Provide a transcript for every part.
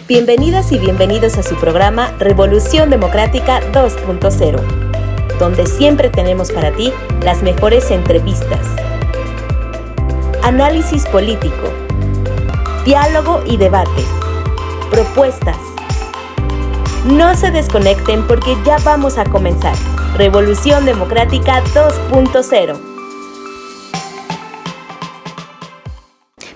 Bienvenidas y bienvenidos a su programa Revolución Democrática 2.0, donde siempre tenemos para ti las mejores entrevistas, análisis político, diálogo y debate, propuestas. No se desconecten porque ya vamos a comenzar. Revolución Democrática 2.0.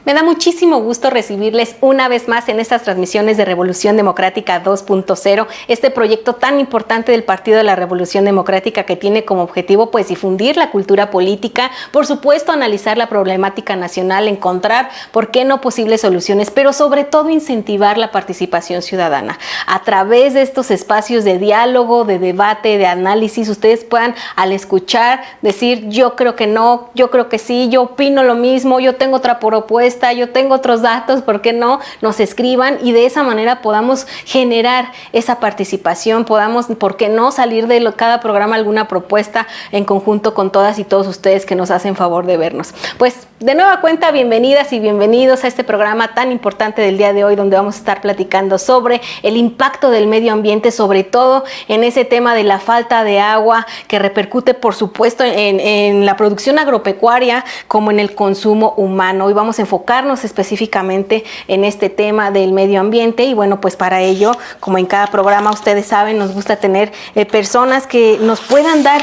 Me da muchísimo gusto recibirles una vez más en estas transmisiones de Revolución Democrática 2.0, este proyecto tan importante del Partido de la Revolución Democrática que tiene como objetivo pues difundir la cultura política, por supuesto analizar la problemática nacional, encontrar, por qué no, posibles soluciones, pero sobre todo incentivar la participación ciudadana. A través de estos espacios de diálogo, de debate, de análisis, ustedes puedan al escuchar decir yo creo que no, yo creo que sí, yo opino lo mismo, yo tengo otra propuesta, yo tengo otros datos, ¿por qué no? Nos escriban y de esa manera podamos generar esa participación, podamos, ¿por qué no?, salir de cada programa alguna propuesta en conjunto con todas y todos ustedes que nos hacen favor de vernos. Pues de nueva cuenta, bienvenidas y bienvenidos a este programa tan importante del día de hoy, donde vamos a estar platicando sobre el impacto del medio ambiente, sobre todo en ese tema de la falta de agua que repercute, por supuesto, en la producción agropecuaria como en el consumo humano. Hoy vamos a enfocarnos específicamente en este tema del medio ambiente y bueno, pues para ello, como en cada programa ustedes saben, nos gusta tener personas que nos puedan dar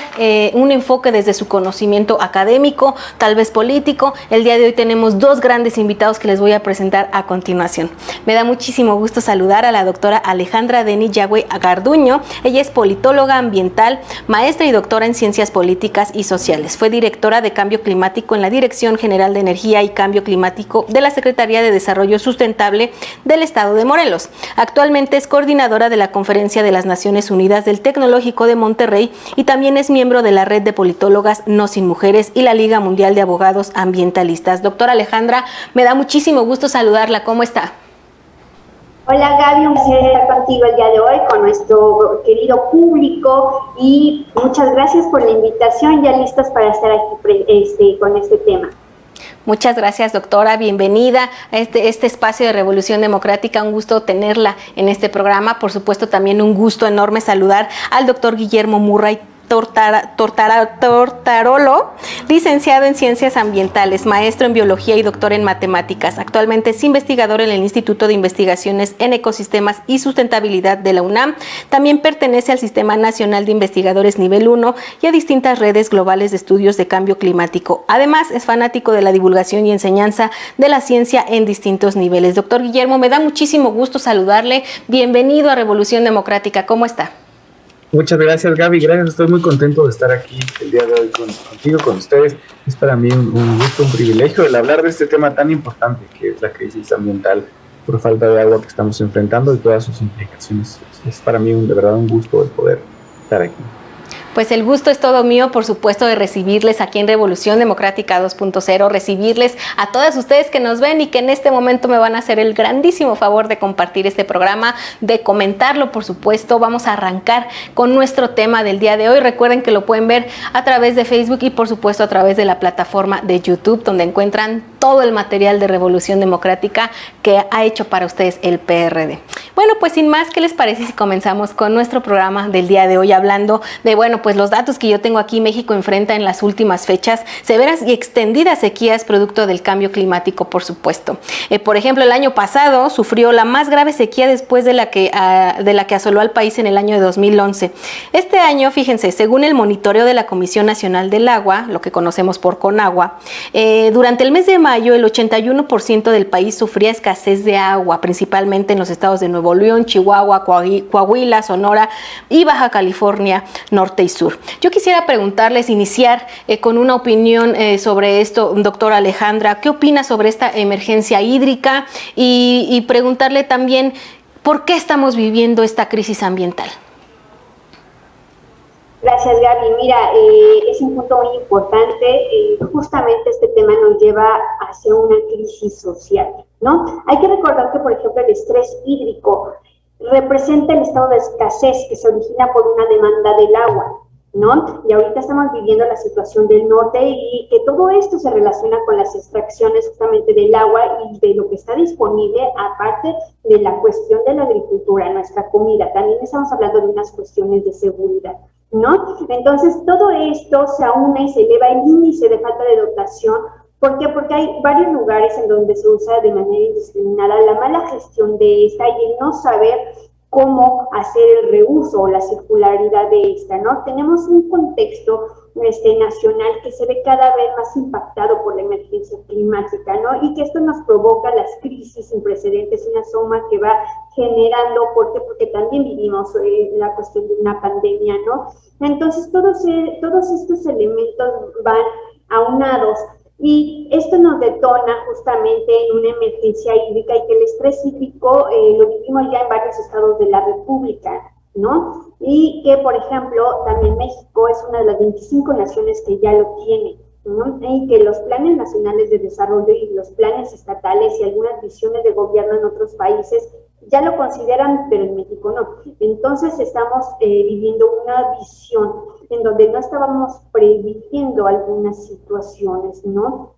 un enfoque desde su conocimiento académico, tal vez político. El día de hoy tenemos dos grandes invitados que les voy a presentar a continuación. Me da muchísimo gusto saludar a la doctora Alejandra Deni Yagüe Garduño. Ella es politóloga ambiental, maestra y doctora en ciencias políticas y sociales. Fue directora de Cambio Climático en la Dirección General de Energía y Cambio Climático de la Secretaría de Desarrollo Sustentable del Estado de Morelos. Actualmente es coordinadora de la Conferencia de las Naciones Unidas del Tecnológico de Monterrey y también es miembro de la Red de Politólogas No Sin Mujeres y la Liga Mundial de Abogados Ambientalistas. Doctora Alejandra, me da muchísimo gusto saludarla. ¿Cómo está? Hola Gaby, un placer estar contigo el día de hoy con nuestro querido público y muchas gracias por la invitación, ya listas para estar aquí con este tema. Muchas gracias, doctora. Bienvenida a este espacio de Revolución Democrática. Un gusto tenerla en este programa. Por supuesto, también un gusto enorme saludar al doctor Guillermo Murray Tortarolo, licenciado en Ciencias Ambientales, maestro en Biología y doctor en Matemáticas. Actualmente es investigador en el Instituto de Investigaciones en Ecosistemas y Sustentabilidad de la UNAM. También pertenece al Sistema Nacional de Investigadores Nivel 1 y a distintas redes globales de estudios de cambio climático. Además, es fanático de la divulgación y enseñanza de la ciencia en distintos niveles. Doctor Guillermo, me da muchísimo gusto saludarle. Bienvenido a Revolución Democrática. ¿Cómo está? Muchas gracias, Gaby. Gracias, estoy muy contento de estar aquí el día de hoy contigo, con ustedes. Es para mí un gusto, un privilegio el hablar de este tema tan importante que es la crisis ambiental por falta de agua que estamos enfrentando y todas sus implicaciones. Es para mí de verdad un gusto el poder estar aquí. Pues el gusto es todo mío, por supuesto, de recibirles aquí en Revolución Democrática 2.0, recibirles a todas ustedes que nos ven y que en este momento me van a hacer el grandísimo favor de compartir este programa, de comentarlo, por supuesto. Vamos a arrancar con nuestro tema del día de hoy. Recuerden que lo pueden ver a través de Facebook y, por supuesto, a través de la plataforma de YouTube, donde encuentran todo el material de Revolución Democrática que ha hecho para ustedes el PRD. Bueno, pues sin más, ¿qué les parece si comenzamos con nuestro programa del día de hoy hablando de, bueno, pues los datos que yo tengo aquí? México enfrenta en las últimas fechas severas y extendidas sequías producto del cambio climático, por supuesto. Por ejemplo, el año pasado sufrió la más grave sequía después de la que asoló al país en el año de 2011. Este año, fíjense, según el monitoreo de la Comisión Nacional del Agua, lo que conocemos por CONAGUA, durante el mes de mayo el 81% del país sufría escasez de agua, principalmente en los estados de Nuevo León, Chihuahua, Coahuila, Sonora y Baja California Norte y Sur. Yo quisiera preguntarles, iniciar con una opinión sobre esto, doctora Alejandra. ¿Qué opina sobre esta emergencia hídrica? Y preguntarle también, ¿por qué estamos viviendo esta crisis ambiental? Gracias, Gaby. Mira, es un punto muy importante. Justamente este tema nos lleva hacia una crisis social, ¿no? Hay que recordar que, por ejemplo, el estrés hídrico representa el estado de escasez que se origina por una demanda del agua. ¿no? Y ahorita estamos viviendo la situación del norte y que todo esto se relaciona con las extracciones justamente del agua y de lo que está disponible, aparte de la cuestión de la agricultura, nuestra comida. También estamos hablando de unas cuestiones de seguridad, ¿no? Entonces, todo esto se aúna y se eleva el índice de falta de dotación. ¿Por qué? Porque hay varios lugares en donde se usa de manera indiscriminada la mala gestión de esta y el no saber cómo hacer el reuso o la circularidad de esta, ¿no? Tenemos un contexto nacional que se ve cada vez más impactado por la emergencia climática, ¿no? Y que esto nos provoca las crisis sin precedentes, una suma que va generando, ¿por qué? Porque también vivimos la cuestión de una pandemia, ¿no? Entonces, todos estos elementos van aunados y esto nos detona justamente en una emergencia hídrica y que el estrés hídrico lo vivimos ya en varios estados de la República, ¿no? Y que, por ejemplo, también México es una de las 25 naciones que ya lo tiene, ¿no? Y que los planes nacionales de desarrollo y los planes estatales y algunas visiones de gobierno en otros países ya lo consideran, pero en México no. Entonces estamos viviendo una visión en donde no estábamos previendo algunas situaciones, ¿no?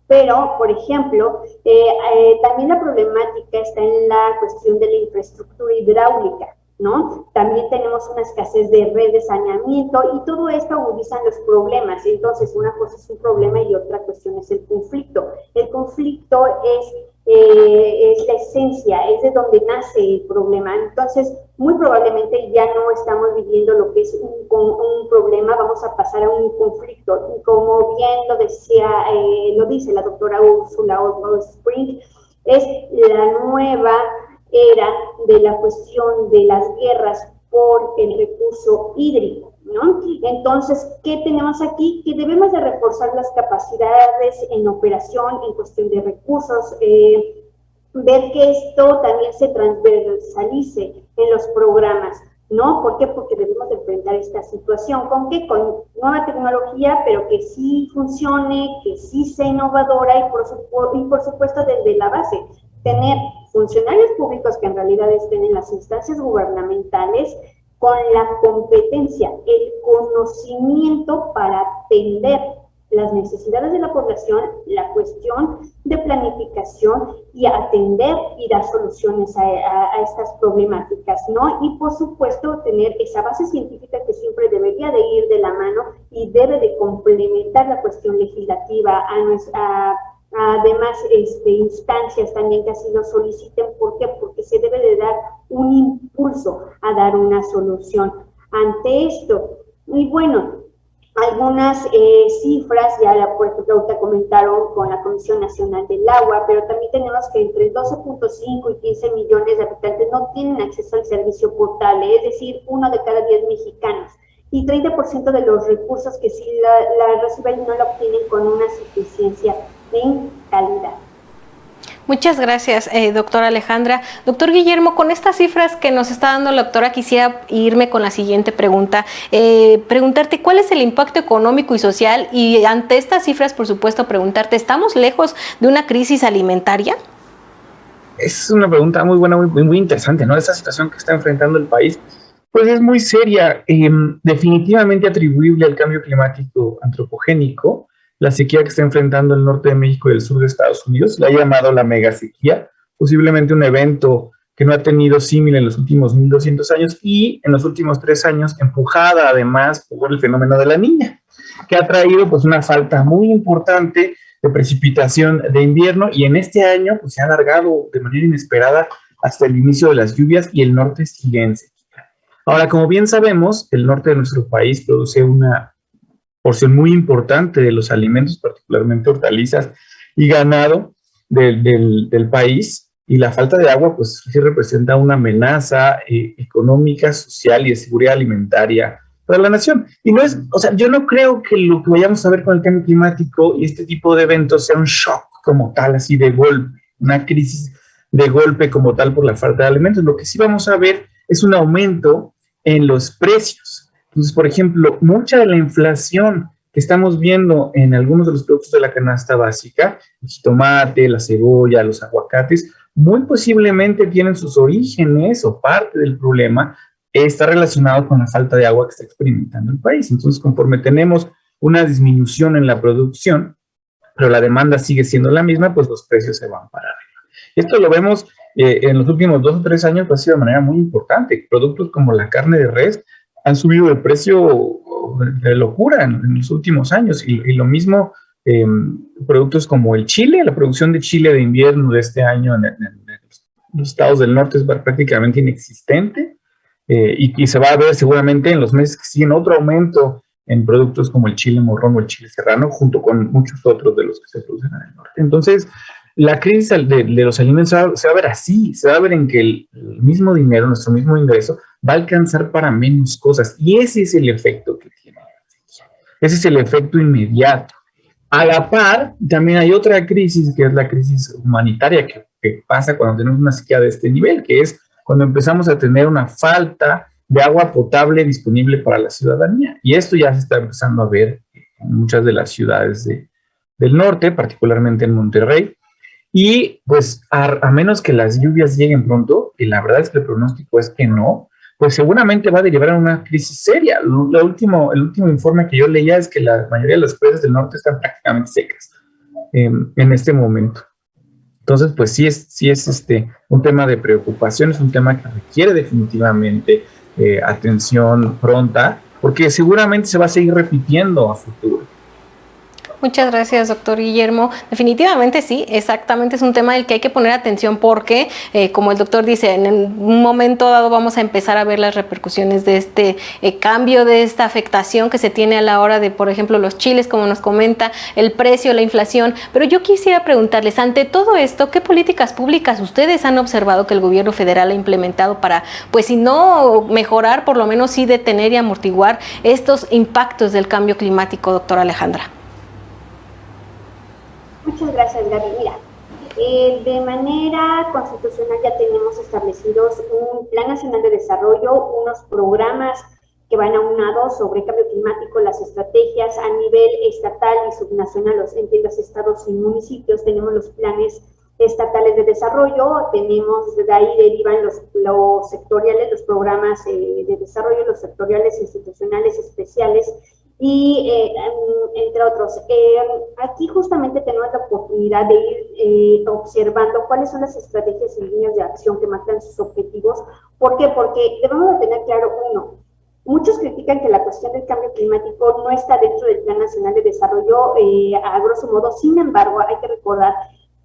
Pero, por ejemplo, también la problemática está en la cuestión de la infraestructura hidráulica, ¿no? También tenemos una escasez de red de saneamiento y todo esto agudiza los problemas. Entonces, una cosa es un problema y otra cuestión es el conflicto. El conflicto es la esencia, es de donde nace el problema. Entonces, muy probablemente ya no estamos viviendo lo que es un problema, vamos a pasar a un conflicto. Y como bien lo dice la doctora Ursula Spring, es la nueva era de la cuestión de las guerras por el recurso hídrico, ¿no? Entonces, ¿qué tenemos aquí? Que debemos de reforzar las capacidades en operación, en cuestión de recursos, ver que esto también se transversalice en los programas, ¿no? ¿Por qué? Porque debemos de enfrentar esta situación. ¿Con qué? Con nueva tecnología, pero que sí funcione, que sí sea innovadora y por supuesto desde la base, tener funcionarios públicos que en realidad estén en las instancias gubernamentales con la competencia, el conocimiento para atender las necesidades de la población, la cuestión de planificación y atender y dar soluciones a estas problemáticas, ¿no? Y por supuesto tener esa base científica que siempre debería de ir de la mano y debe de complementar la cuestión legislativa además instancias también que así lo soliciten. ¿Por qué? Porque se debe de dar un impulso a dar una solución ante esto. Y bueno, algunas cifras, por ejemplo, ahorita comentaron con la Comisión Nacional del Agua, pero también tenemos que entre 12.5 y 15 millones de habitantes no tienen acceso al servicio potable, es decir, 1 de cada 10 mexicanos. Y 30% de los recursos que sí la reciben no la obtienen con una suficiencia en calidad. Muchas gracias, doctora Alejandra. Doctor Guillermo, con estas cifras que nos está dando la doctora, quisiera irme con la siguiente pregunta. Preguntarte cuál es el impacto económico y social y ante estas cifras, por supuesto, preguntarte, ¿estamos lejos de una crisis alimentaria? Es una pregunta muy buena, muy interesante, ¿no? Esa situación que está enfrentando el país, pues es muy seria, definitivamente atribuible al cambio climático antropogénico. La sequía que está enfrentando el norte de México y el sur de Estados Unidos, la ha llamado la mega sequía, posiblemente un evento que no ha tenido símil en los últimos 1200 años y en los últimos 3 años empujada además por el fenómeno de la Niña, que ha traído pues una falta muy importante de precipitación de invierno y en este año pues se ha alargado de manera inesperada hasta el inicio de las lluvias y el norte sigue en sequía. Ahora, como bien sabemos, el norte de nuestro país produce una porción muy importante de los alimentos, particularmente hortalizas y ganado del país, y la falta de agua pues sí representa una amenaza económica, social y de seguridad alimentaria para la nación. Y no es, o sea, yo no creo que lo que vayamos a ver con el cambio climático y este tipo de eventos sea un shock como tal, así de golpe, una crisis de golpe como tal por la falta de alimentos. Lo que sí vamos a ver es un aumento en los precios. Entonces, por ejemplo, mucha de la inflación que estamos viendo en algunos de los productos de la canasta básica, el jitomate, la cebolla, los aguacates, muy posiblemente tienen sus orígenes o parte del problema está relacionado con la falta de agua que está experimentando el país. Entonces, conforme tenemos una disminución en la producción, pero la demanda sigue siendo la misma, pues los precios se van para arriba. Esto lo vemos en los últimos 2 o 3 años, pues ha sido de manera muy importante. Productos como la carne de res han subido de precio de locura en los últimos años, y lo mismo productos como el chile. La producción de chile de invierno de este año en los estados del norte es prácticamente inexistente, y se va a ver seguramente en los meses que siguen otro aumento en productos como el chile morrón o el chile serrano, junto con muchos otros de los que se producen en el norte. Entonces, la crisis de los alimentos se va a ver así, se va a ver en que el mismo dinero, nuestro mismo ingreso, va a alcanzar para menos cosas, y ese es el efecto que tiene. Ese es el efecto inmediato. A la par, también hay otra crisis, que es la crisis humanitaria que pasa cuando tenemos una sequía de este nivel, que es cuando empezamos a tener una falta de agua potable disponible para la ciudadanía. Y esto ya se está empezando a ver en muchas de las ciudades del norte, particularmente en Monterrey. Y pues a menos que las lluvias lleguen pronto, y la verdad es que el pronóstico es que no, pues seguramente va a derivar en una crisis seria. El último informe que yo leía es que la mayoría de las presas del norte están prácticamente secas en este momento. Entonces, pues sí es un tema de preocupación, es un tema que requiere definitivamente atención pronta, porque seguramente se va a seguir repitiendo a futuro. Muchas gracias, doctor Guillermo. Definitivamente sí, exactamente, es un tema del que hay que poner atención porque, como el doctor dice, en un momento dado vamos a empezar a ver las repercusiones de este cambio, de esta afectación que se tiene a la hora de, por ejemplo, los chiles, como nos comenta, el precio, la inflación. Pero yo quisiera preguntarles, ante todo esto, ¿qué políticas públicas ustedes han observado que el gobierno federal ha implementado para, pues si no mejorar, por lo menos sí detener y amortiguar estos impactos del cambio climático, doctora Alejandra? Muchas gracias, Gaby. Mira, de manera constitucional ya tenemos establecidos un Plan Nacional de Desarrollo, unos programas que van aunados sobre cambio climático, las estrategias a nivel estatal y subnacional, entre los estados y municipios. Tenemos los planes estatales de desarrollo, tenemos, de ahí derivan los sectoriales, los programas de desarrollo, los sectoriales institucionales especiales, y entre otros. Aquí justamente tenemos la oportunidad de ir observando cuáles son las estrategias y líneas de acción que marcan sus objetivos. ¿Por qué? Porque debemos de tener claro, uno, muchos critican que la cuestión del cambio climático no está dentro del Plan Nacional de Desarrollo, a grosso modo. Sin embargo, hay que recordar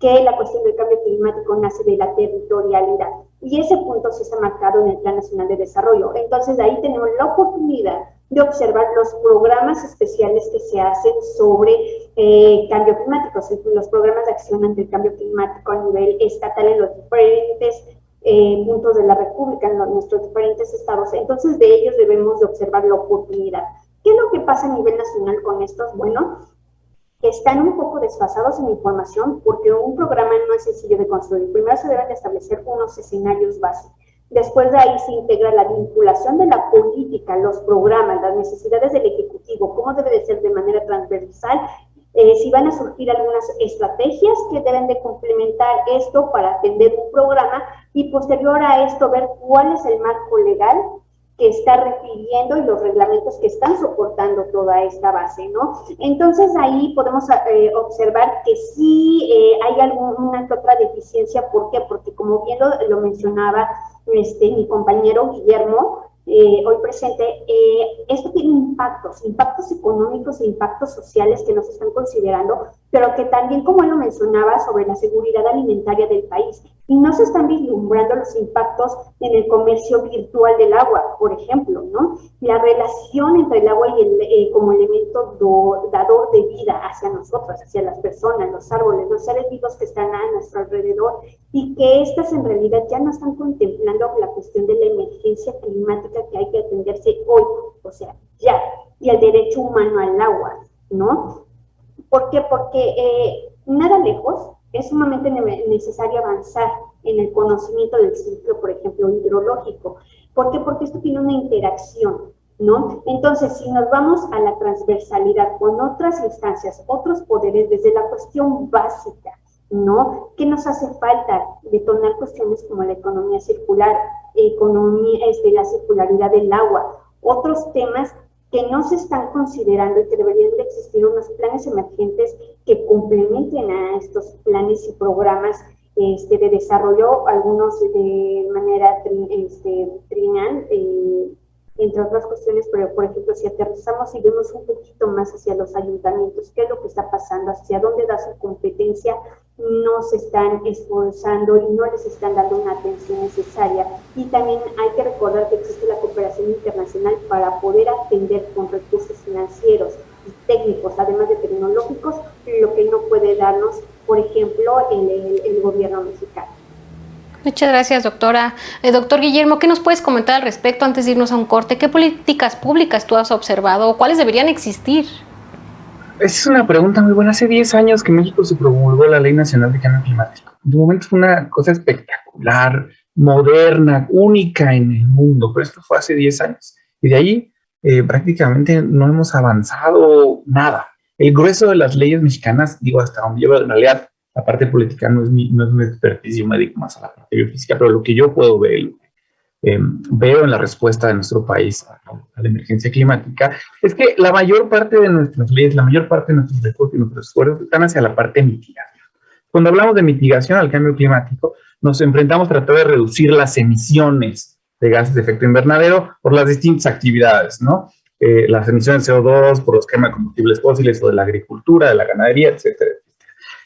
que la cuestión del cambio climático nace de la territorialidad, y ese punto sí está marcado en el Plan Nacional de Desarrollo. Entonces, ahí tenemos la oportunidad de observar los programas especiales que se hacen sobre cambio climático, los programas de acción ante el cambio climático a nivel estatal en los diferentes puntos de la República, en nuestros diferentes estados. Entonces, de ellos debemos de observar la oportunidad. ¿Qué es lo que pasa a nivel nacional con estos? Bueno, están un poco desfasados en información, porque un programa no es sencillo de construir. Primero se deben de establecer unos escenarios básicos. Después de ahí se integra la vinculación de la política, los programas, las necesidades del Ejecutivo, cómo debe de ser de manera transversal, si van a surgir algunas estrategias que deben de complementar esto para atender un programa, y posterior a esto ver cuál es el marco legal que está refiriendo y los reglamentos que están soportando toda esta base, ¿no? Entonces ahí podemos observar que sí hay alguna que otra deficiencia. ¿Por qué? Porque como bien lo mencionaba mi compañero Guillermo, hoy presente, esto tiene impactos económicos e impactos sociales que nos están considerando, pero que también, como él lo mencionaba, sobre la seguridad alimentaria del país, y no se están vislumbrando los impactos en el comercio virtual del agua, por ejemplo, ¿no? La relación entre el agua y como elemento dador de vida hacia nosotros, hacia las personas, los árboles, los seres vivos que están a nuestro alrededor, y que estas en realidad ya no están contemplando la cuestión de la emergencia climática que hay que atenderse hoy, o sea, ya, y el derecho humano al agua, ¿no? ¿Por qué? Porque nada lejos es sumamente necesario avanzar en el conocimiento del ciclo, por ejemplo, hidrológico. ¿Por qué? Porque esto tiene una interacción, ¿no? Entonces, si nos vamos a la transversalidad con otras instancias, otros poderes, desde la cuestión básica, ¿no? ¿Qué nos hace falta? Detonar cuestiones como la economía circular, economía, la circularidad del agua. Otros temas que no se están considerando y que deberían de existir unos planes emergentes que complementen a estos planes y programas de desarrollo, algunos de manera trienal, entre otras cuestiones, pero por ejemplo, si aterrizamos y vemos un poquito más hacia los ayuntamientos, qué es lo que está pasando, hacia dónde da su competencia, no se están esforzando y no les están dando una atención necesaria. Y también hay que recordar que existe la cooperación internacional para poder atender con recursos financieros y técnicos, además de tecnológicos, lo que no puede darnos, por ejemplo, el gobierno mexicano. Muchas gracias, doctora. Doctor Guillermo, ¿qué nos puedes comentar al respecto antes de irnos a un corte? ¿Qué políticas públicas tú has observado o cuáles deberían existir? Esa es una pregunta muy buena. Hace 10 años que en México se promulgó la Ley Nacional de Cambio Climático. De momento fue una cosa espectacular, moderna, única en el mundo, pero esto fue hace 10 años. Y de ahí prácticamente no hemos avanzado nada. El grueso de las leyes mexicanas, digo, hasta donde lleva en realidad, la parte política no es mi experticio, me dedico más a la parte biofísica, pero lo que yo puedo ver, veo en la respuesta de nuestro país a la emergencia climática, es que la mayor parte de nuestras leyes, la mayor parte de nuestros recursos y nuestros esfuerzos están hacia la parte de mitigación. Cuando hablamos de mitigación al cambio climático, nos enfrentamos a tratar de reducir las emisiones de gases de efecto invernadero por las distintas actividades, ¿no? Las emisiones de CO2 por los quema de combustibles fósiles o de la agricultura, de la ganadería, etcétera.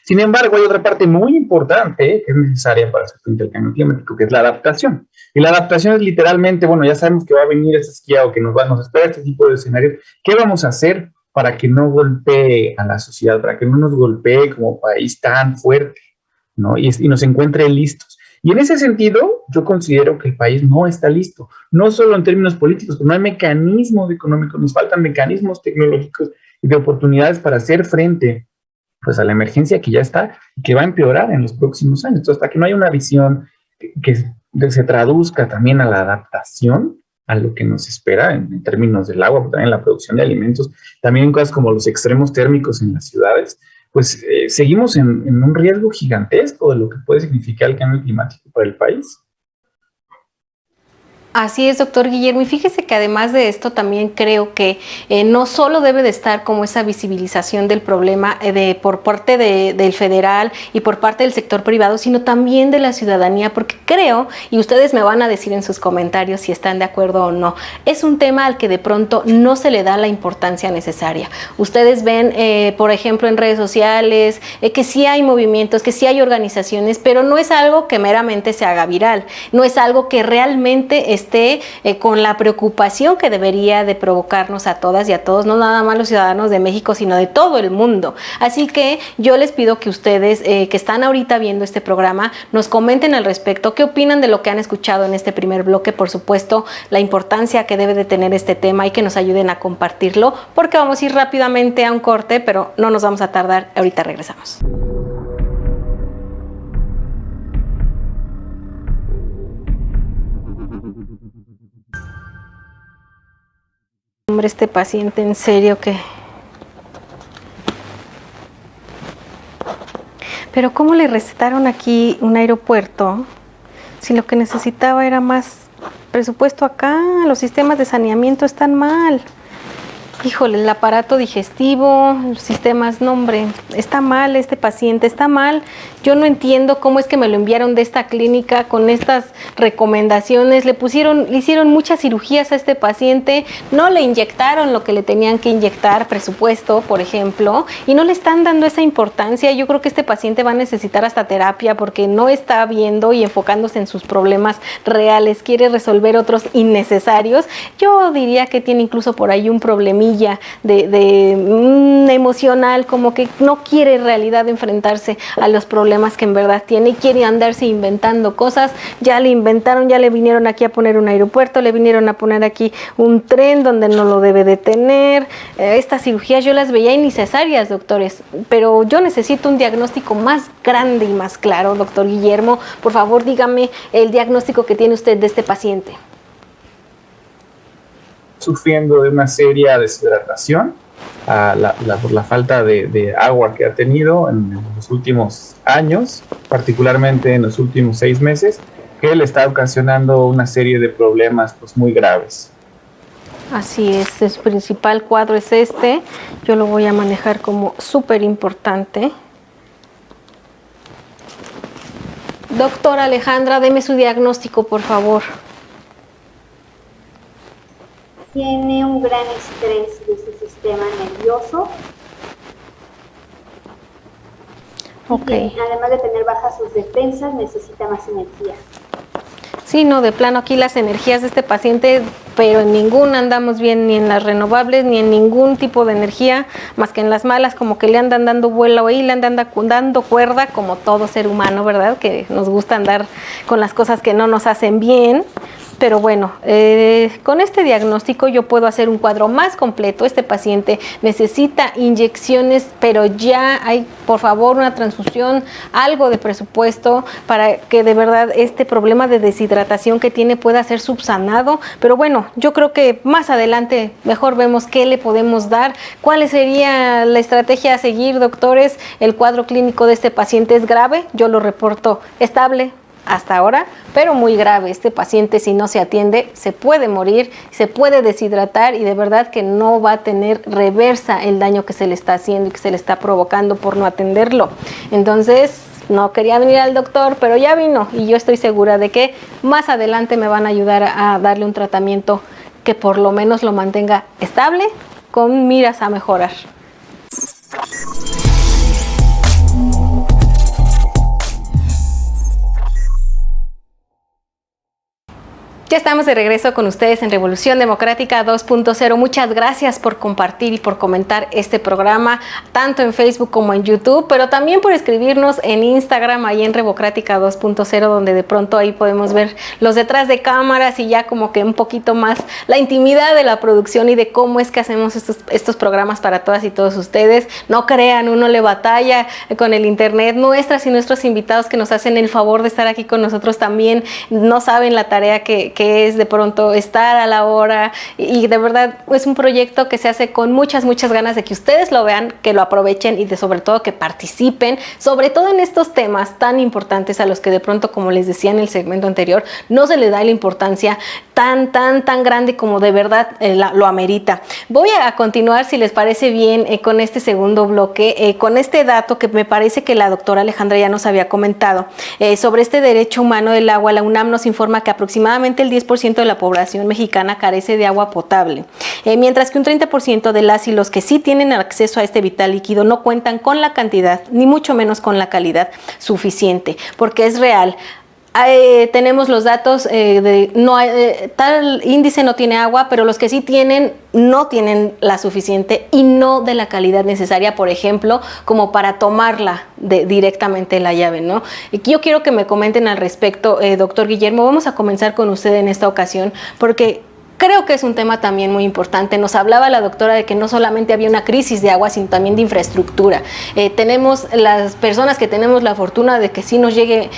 Sin embargo, hay otra parte muy importante que es necesaria para hacer frente al cambio climático, que es la adaptación. Y la adaptación es literalmente, bueno, ya sabemos que va a venir esa sequía o que nos espera este tipo de escenarios. ¿Qué vamos a hacer para que no golpee a la sociedad, para que no nos golpee como país tan fuerte, ¿no? Y nos encuentre listos. Y en ese sentido, yo considero que el país no está listo, no solo en términos políticos, pero no hay mecanismos económicos, nos faltan mecanismos tecnológicos y de oportunidades para hacer frente pues a la emergencia que ya está y que va a empeorar en los próximos años. Entonces, hasta que no haya una visión que se traduzca también a la adaptación a lo que nos espera en términos del agua, pero también en la producción de alimentos, también en cosas como los extremos térmicos en las ciudades, pues seguimos en un riesgo gigantesco de lo que puede significar el cambio climático para el país. Así es, doctor Guillermo, y fíjese que además de esto también creo que no solo debe de estar como esa visibilización del problema por parte del federal y por parte del sector privado, sino también de la ciudadanía, porque creo, y ustedes me van a decir en sus comentarios si están de acuerdo o no, es un tema al que de pronto no se le da la importancia necesaria. Ustedes ven, por ejemplo, en redes sociales, que sí hay movimientos, que sí hay organizaciones, pero no es algo que meramente se haga viral, no es algo que realmente esté con la preocupación que debería de provocarnos a todas y a todos, no nada más los ciudadanos de México, sino de todo el mundo. Así que yo les pido que ustedes, que están ahorita viendo este programa, nos comenten al respecto, qué opinan de lo que han escuchado en este primer bloque, por supuesto, la importancia que debe de tener este tema y que nos ayuden a compartirlo, porque vamos a ir rápidamente a un corte, pero no nos vamos a tardar, ahorita regresamos. Hombre, este paciente, en serio que... Pero ¿cómo le recetaron aquí un aeropuerto si lo que necesitaba era más presupuesto acá? Los sistemas de saneamiento están mal. Híjole, el aparato digestivo, los sistemas, no hombre, está mal este paciente, está mal. Yo no entiendo cómo es que me lo enviaron de esta clínica con estas recomendaciones. Le hicieron muchas cirugías a este paciente, no le inyectaron lo que le tenían que inyectar, presupuesto, por ejemplo, y no le están dando esa importancia. Yo creo que este paciente va a necesitar hasta terapia porque no está viendo y enfocándose en sus problemas reales, quiere resolver otros innecesarios. Yo diría que tiene incluso por ahí un problemilla emocional, como que no quiere en realidad enfrentarse a los problemas que en verdad tiene y quiere andarse inventando cosas. Ya le inventaron, ya le vinieron aquí a poner un aeropuerto, le vinieron a poner aquí un tren donde no lo debe de tener. Estas cirugías yo las veía innecesarias, doctores, pero yo necesito un diagnóstico más grande y más claro. Doctor Guillermo, por favor, dígame el diagnóstico que tiene usted de este paciente. Sufriendo de una seria deshidratación por la falta de agua que ha tenido en los últimos años, particularmente en los últimos 6 meses, que le está ocasionando una serie de problemas pues muy graves. Así es, el principal cuadro es este. Yo lo voy a manejar como súper importante. Doctora Alejandra, deme su diagnóstico, por favor. Tiene un gran estrés de su sistema nervioso. Ok. Y además de tener bajas sus defensas, necesita más energía. Sí, no, de plano aquí las energías de este paciente, pero en ninguna andamos bien, ni en las renovables, ni en ningún tipo de energía, más que en las malas, como que le andan dando vuelo ahí, le andan dando cuerda, como todo ser humano, ¿verdad? Que nos gusta andar con las cosas que no nos hacen bien. Pero bueno, con este diagnóstico yo puedo hacer un cuadro más completo. Este paciente necesita inyecciones, pero ya hay, por favor, una transfusión, algo de presupuesto para que de verdad este problema de deshidratación que tiene pueda ser subsanado. Pero bueno, yo creo que más adelante mejor vemos qué le podemos dar, cuál sería la estrategia a seguir, doctores. El cuadro clínico de este paciente es grave, yo lo reporto estable hasta ahora, pero muy grave. Este paciente, si no se atiende, se puede morir, se puede deshidratar y de verdad que no va a tener reversa el daño que se le está haciendo y que se le está provocando por no atenderlo. Entonces, no quería venir al doctor, pero ya vino y yo estoy segura de que más adelante me van a ayudar a darle un tratamiento que por lo menos lo mantenga estable con miras a mejorar. Ya estamos de regreso con ustedes en Revolución Democrática 2.0. Muchas gracias por compartir y por comentar este programa, tanto en Facebook como en YouTube, pero también por escribirnos en Instagram, ahí en Revocrática 2.0, donde de pronto ahí podemos ver los detrás de cámaras y ya como que un poquito más la intimidad de la producción y de cómo es que hacemos estos programas para todas y todos ustedes. No crean, uno le batalla con el internet. Nuestras y nuestros invitados que nos hacen el favor de estar aquí con nosotros también no saben la tarea que es de pronto estar a la hora y de verdad es un proyecto que se hace con muchas ganas de que ustedes lo vean, que lo aprovechen y de sobre todo que participen, sobre todo en estos temas tan importantes a los que de pronto, como les decía en el segmento anterior, no se le da la importancia tan grande como de verdad lo amerita. Voy a continuar, si les parece bien, con este segundo bloque, con este dato que me parece que la doctora Alejandra ya nos había comentado, sobre este derecho humano del agua. La UNAM nos informa que aproximadamente el 10% de la población mexicana carece de agua potable, mientras que un 30% de las y los que sí tienen acceso a este vital líquido no cuentan con la cantidad, ni mucho menos con la calidad suficiente, porque es real. Tenemos los datos de tal índice no tiene agua, pero los que sí tienen no tienen la suficiente y no de la calidad necesaria, por ejemplo, como para tomarla directamente la llave, ¿no? Yo quiero que me comenten al respecto, doctor Guillermo. Vamos a comenzar con usted en esta ocasión, porque creo que es un tema también muy importante. Nos hablaba la doctora de que no solamente había una crisis de agua, sino también de infraestructura. Tenemos las personas que tenemos la fortuna de que si nos llegue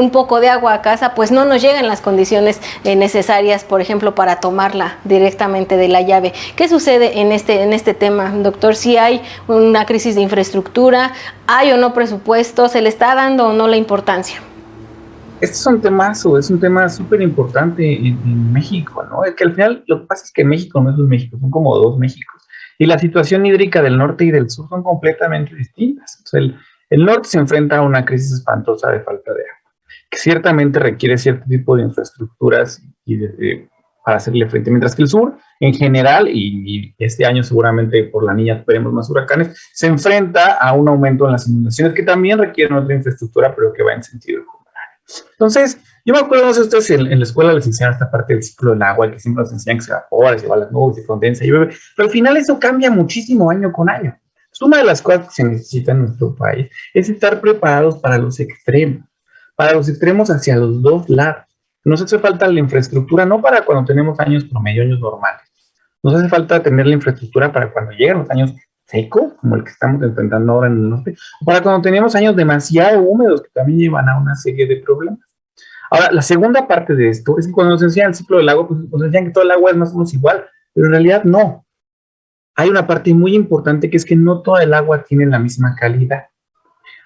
un poco de agua a casa, pues no nos llegan las condiciones necesarias, por ejemplo, para tomarla directamente de la llave. ¿Qué sucede en este tema, doctor? Si hay una crisis de infraestructura, ¿hay o no presupuesto? ¿Se le está dando o no la importancia? Este es un tema súper importante en México, ¿no? Es que al final lo que pasa es que México no es un México, son como dos Méxicos. Y la situación hídrica del norte y del sur son completamente distintas. Entonces, el norte se enfrenta a una crisis espantosa de falta de agua, que ciertamente requiere cierto tipo de infraestructuras para hacerle frente. Mientras que el sur, en general, y este año seguramente por la niña veremos más huracanes, se enfrenta a un aumento en las inundaciones que también requieren otra infraestructura, pero que va en sentido contrario. Entonces, yo me acuerdo, no sé, ustedes en la escuela les enseñan esta parte del ciclo del agua, que siempre nos enseñan que se evapora, se va a las nubes, se condensa y llueve, pero al final eso cambia muchísimo año con año. Es una de las cosas que se necesita en nuestro país, es estar preparados para los extremos hacia los dos lados. Nos hace falta la infraestructura, no para cuando tenemos años promedio, años normales. Nos hace falta tener la infraestructura para cuando lleguen los años secos, como el que estamos enfrentando ahora en el norte, o para cuando tenemos años demasiado húmedos, que también llevan a una serie de problemas. Ahora, la segunda parte de esto es que cuando nos enseñan el ciclo del agua, pues nos enseñan que todo el agua es más o menos igual, pero en realidad no. Hay una parte muy importante que es que no toda el agua tiene la misma calidad.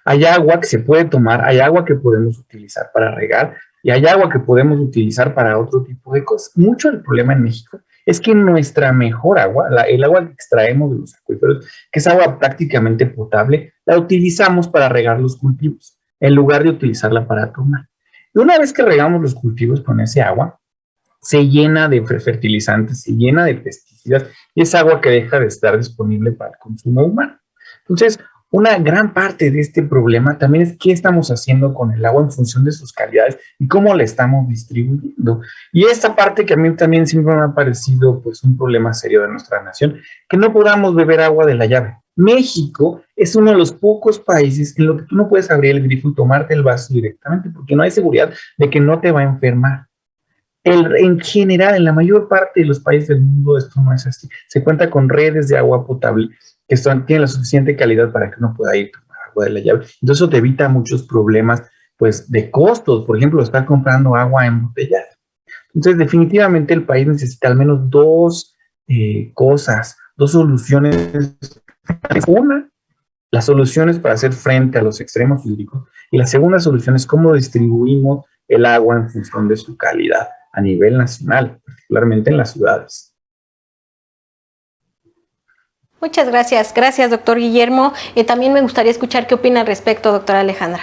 Hay agua que se puede tomar, hay agua que podemos utilizar para regar, y hay agua que podemos utilizar para otro tipo de cosas. Mucho del problema en México es que nuestra mejor agua, el agua que extraemos de los acuíferos, que es agua prácticamente potable, la utilizamos para regar los cultivos, en lugar de utilizarla para tomar. Y una vez que regamos los cultivos con ese agua, se llena de fertilizantes, se llena de pesticidas, y es agua que deja de estar disponible para el consumo humano. Entonces, una gran parte de este problema también es qué estamos haciendo con el agua en función de sus calidades y cómo la estamos distribuyendo. Y esta parte que a mí también siempre me ha parecido pues un problema serio de nuestra nación, que no podamos beber agua de la llave. México es uno de los pocos países en los que tú no puedes abrir el grifo y tomarte el vaso directamente porque no hay seguridad de que no te va a enfermar. En general, en la mayor parte de los países del mundo esto no es así. Se cuenta con redes de agua potable que tienen la suficiente calidad para que uno pueda ir a tomar agua de la llave. Entonces eso te evita muchos problemas pues, de costos. Por ejemplo, estar comprando agua embotellada. Entonces, definitivamente el país necesita al menos dos cosas, dos soluciones. Una, las soluciones para hacer frente a los extremos hídricos. Y la segunda solución es cómo distribuimos el agua en función de su calidad a nivel nacional, particularmente en las ciudades. Muchas gracias. Gracias, doctor Guillermo. También me gustaría escuchar qué opina al respecto, doctora Alejandra.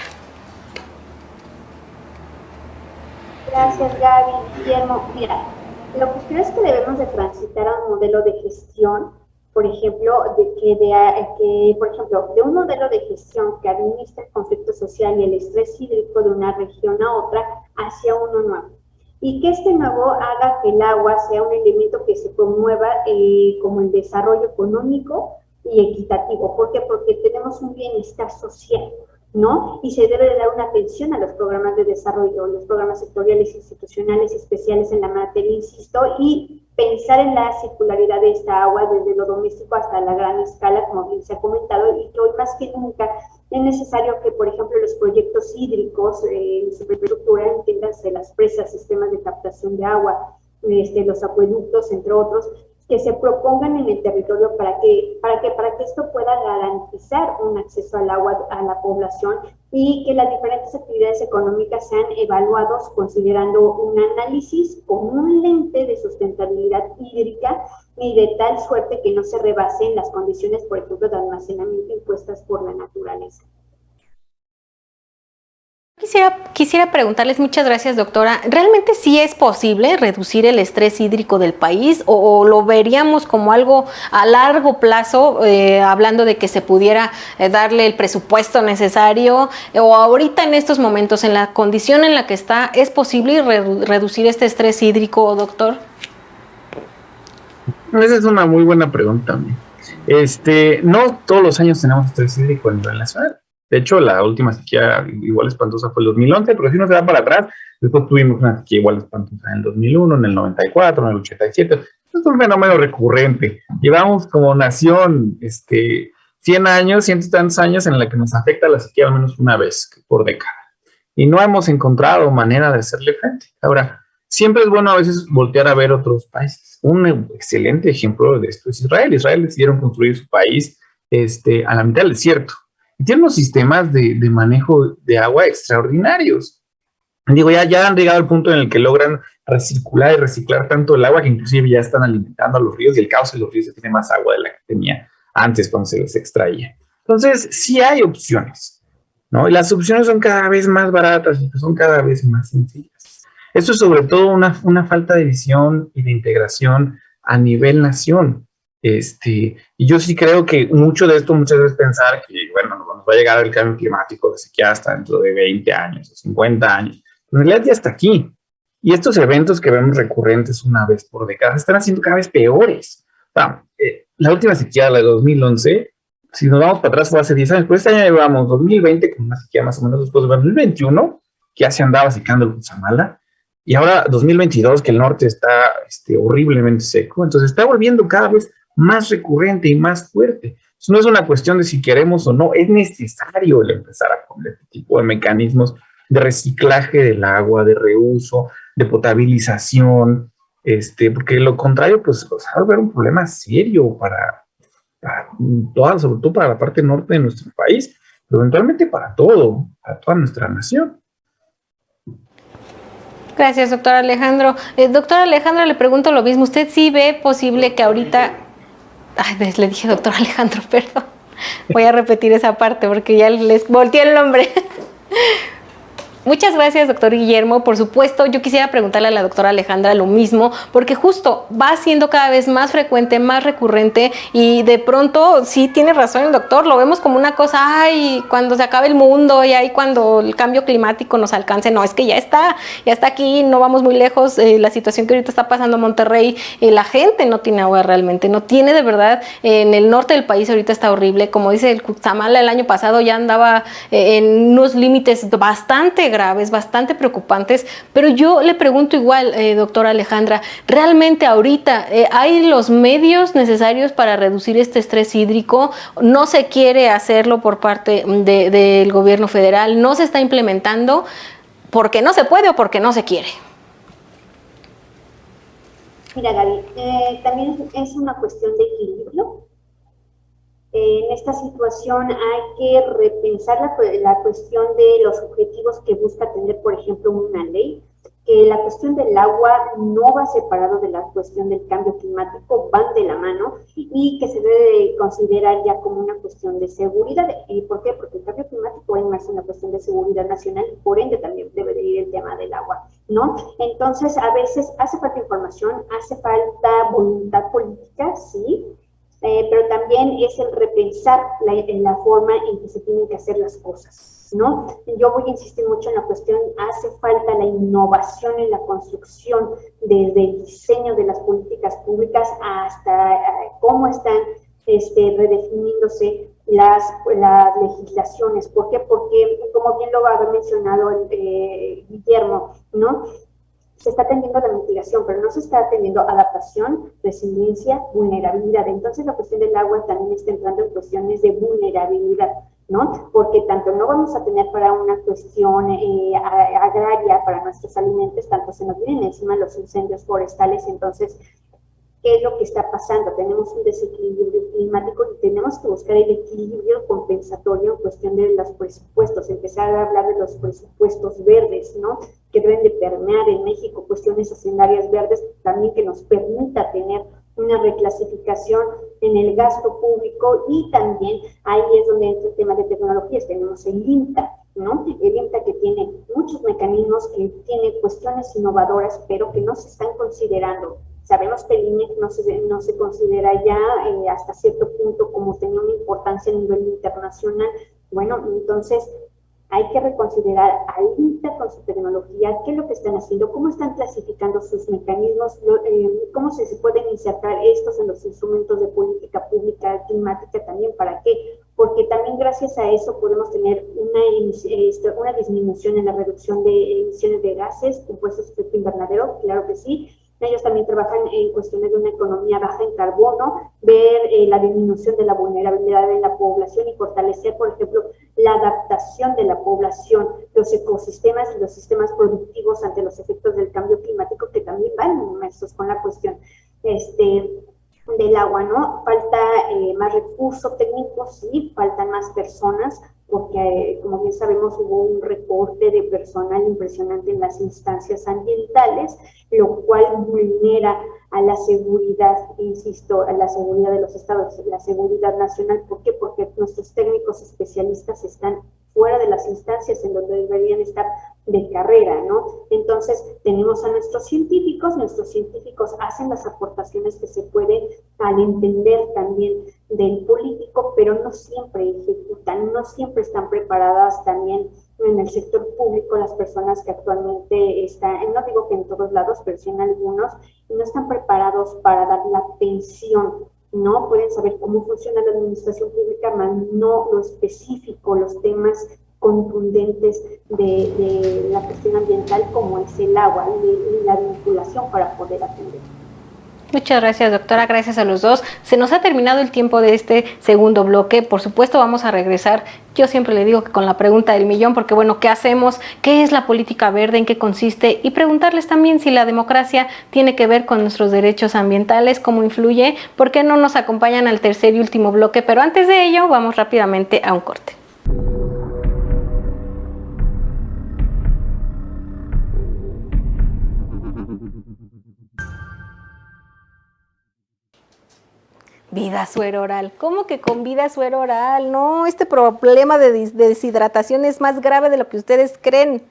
Gracias, Gaby. Guillermo, mira, lo que creo es que debemos de transitar a un modelo de gestión, por ejemplo, de un modelo de gestión que administra el conflicto social y el estrés hídrico de una región a otra hacia uno nuevo. Y que este nuevo haga que el agua sea un elemento que se promueva como el desarrollo económico y equitativo. ¿Por qué? Porque tenemos un bienestar social, ¿no? Y se debe de dar una atención a los programas de desarrollo, los programas sectoriales, institucionales, especiales en la materia, insisto, y pensar en la circularidad de esta agua desde lo doméstico hasta la gran escala, como bien se ha comentado, y que hoy más que nunca es necesario que, por ejemplo, los proyectos hídricos, infraestructura, entiéndanse las presas, sistemas de captación de agua, los acueductos, entre otros, que se propongan en el territorio para que esto pueda garantizar un acceso al agua a la población y que las diferentes actividades económicas sean evaluados considerando un análisis con un lente de sustentabilidad hídrica y de tal suerte que no se rebasen las condiciones, por ejemplo, de almacenamiento impuestas por la naturaleza. Quisiera preguntarles, muchas gracias, doctora, ¿realmente sí es posible reducir el estrés hídrico del país o lo veríamos como algo a largo plazo, hablando de que se pudiera darle el presupuesto necesario, o ahorita en estos momentos, en la condición en la que está, ¿es posible reducir este estrés hídrico, doctor? Esa es una muy buena pregunta. No todos los años tenemos estrés hídrico en la ciudad. De hecho, la última sequía igual espantosa fue el 2011, pero si no se va para atrás, después tuvimos una sequía igual espantosa en el 2001, en el 94, en el 87. Es un fenómeno recurrente. Llevamos como nación 100 años, cientos y tantos años en la que nos afecta la sequía al menos una vez por década. Y no hemos encontrado manera de hacerle frente. Ahora, siempre es bueno a veces voltear a ver otros países. Un excelente ejemplo de esto es Israel. Israel decidieron construir su país a la mitad del desierto. Y tiene unos sistemas de manejo de agua extraordinarios. Digo, ya han llegado al punto en el que logran recircular y reciclar tanto el agua que inclusive ya están alimentando a los ríos, y el cauce de los ríos ya tiene más agua de la que tenía antes cuando se les extraía. Entonces, sí hay opciones, ¿no? Y las opciones son cada vez más baratas y son cada vez más sencillas. Esto es sobre todo una falta de visión y de integración a nivel nación. Y yo sí creo que mucho de esto muchas veces pensar que, bueno, nos va a llegar el cambio climático de sequía hasta dentro de 20 años o 50 años. Pero en realidad ya está aquí. Y estos eventos que vemos recurrentes una vez por década se están haciendo cada vez peores. La última sequía, la de 2011, si nos vamos para atrás fue hace 10 años, pero este año llevamos 2020 con una sequía más o menos después de 2021, que ya se andaba secando el Cutzamala, y ahora 2022, que el norte está horriblemente seco, entonces está volviendo cada vez más recurrente y más fuerte. Eso no es una cuestión de si queremos o no, es necesario el empezar a poner este tipo de mecanismos de reciclaje del agua, de reuso, de potabilización, porque lo contrario, pues va a haber un problema serio para sobre todo para la parte norte de nuestro país, pero eventualmente para toda nuestra nación. Gracias, doctor Alejandro. Doctor Alejandro, le pregunto lo mismo. ¿Usted sí ve posible que ahorita... Ay, le dije doctor Alejandro, perdón. Voy a repetir esa parte porque ya les volteé el nombre. Muchas gracias, doctor Guillermo. Por supuesto, yo quisiera preguntarle a la doctora Alejandra lo mismo, porque justo va siendo cada vez más frecuente, más recurrente, y de pronto, sí tiene razón el doctor, lo vemos como una cosa, ay, cuando se acabe el mundo, y ahí cuando el cambio climático nos alcance. No, es que ya está aquí, no vamos muy lejos. La situación que ahorita está pasando en Monterrey, la gente no tiene agua realmente, no tiene de verdad. En el norte del país ahorita está horrible, como dice el Cutzamala, el año pasado ya andaba en unos límites bastante graves, bastante preocupantes, pero yo le pregunto igual, doctora Alejandra, ¿realmente ahorita hay los medios necesarios para reducir este estrés hídrico? ¿No se quiere hacerlo por parte del gobierno federal? ¿No se está implementando porque no se puede o porque no se quiere? Mira, Gaby, también es una cuestión de equilibrio. En esta situación hay que repensar la cuestión de los objetivos que busca tener, por ejemplo, una ley, que la cuestión del agua no va separado de la cuestión del cambio climático, van de la mano, y que se debe considerar ya como una cuestión de seguridad. ¿Por qué? Porque el cambio climático es más una cuestión de seguridad nacional, y por ende también debe de ir el tema del agua, ¿no? Entonces, a veces hace falta información, hace falta voluntad política, sí, pero también es el repensar la forma en que se tienen que hacer las cosas, ¿no? Yo voy a insistir mucho en la cuestión, hace falta la innovación en la construcción, desde el diseño de las políticas públicas hasta cómo están redefiniéndose las legislaciones. ¿Por qué? Porque, como bien lo ha mencionado Guillermo, ¿no? Se está atendiendo la mitigación, pero no se está atendiendo adaptación, resiliencia, vulnerabilidad. Entonces, la cuestión del agua también está entrando en cuestiones de vulnerabilidad, ¿no? Porque tanto no vamos a tener para una cuestión agraria, para nuestros alimentos, tanto se nos vienen encima los incendios forestales. Entonces, ¿qué es lo que está pasando? Tenemos un desequilibrio climático y tenemos que buscar el equilibrio compensatorio en cuestión de los presupuestos, empezar a hablar de los presupuestos verdes, ¿no? Que deben de permear en México cuestiones hacendarias verdes, también que nos permita tener una reclasificación en el gasto público, y también ahí es donde entra el tema de tecnologías. Tenemos el INTA, ¿no? El INTA, que tiene muchos mecanismos, que tiene cuestiones innovadoras, pero que no se están considerando. Sabemos que el INEC no se considera ya hasta cierto punto como tenía una importancia a nivel internacional. Bueno, entonces hay que reconsiderar al INTA con su tecnología, qué es lo que están haciendo, cómo están clasificando sus mecanismos, cómo se pueden insertar estos en los instrumentos de política pública climática también. ¿Para qué? Porque también gracias a eso podemos tener una disminución en la reducción de emisiones de gases, compuestos de efecto invernadero, claro que sí. Ellos también trabajan en cuestiones de una economía baja en carbono, ver la disminución de la vulnerabilidad de la población y fortalecer, por ejemplo, la adaptación de la población, los ecosistemas y los sistemas productivos ante los efectos del cambio climático, que también van inmersos con la cuestión del agua, ¿no? Falta más recursos técnicos, sí, faltan más personas, porque como bien sabemos hubo un recorte de personal impresionante en las instancias ambientales, lo cual vulnera a la seguridad, insisto, a la seguridad de los estados, la seguridad nacional. ¿Por qué? Porque nuestros técnicos especialistas están fuera de las instancias en donde deberían estar de carrera, ¿no? Entonces, tenemos a nuestros científicos hacen las aportaciones que se pueden al entender también del político, pero no siempre ejecutan, no siempre están preparadas también en el sector público las personas que actualmente están, no digo que en todos lados, pero sí en algunos, no están preparados para dar la atención, ¿no? Pueden saber cómo funciona la administración pública, mas no lo específico, los temas contundentes de la cuestión ambiental, como es el agua y la vinculación para poder atender. Muchas gracias, doctora. Gracias a los dos. Se nos ha terminado el tiempo de este segundo bloque. Por supuesto, vamos a regresar. Yo siempre le digo que con la pregunta del millón, porque bueno, ¿qué hacemos? ¿Qué es la política verde? ¿En qué consiste? Y preguntarles también si la democracia tiene que ver con nuestros derechos ambientales, cómo influye. ¿Por qué no nos acompañan al tercer y último bloque? Pero antes de ello, vamos rápidamente a un corte. Vida suero oral. ¿Cómo que con vida suero oral? No, este problema de deshidratación es más grave de lo que ustedes creen.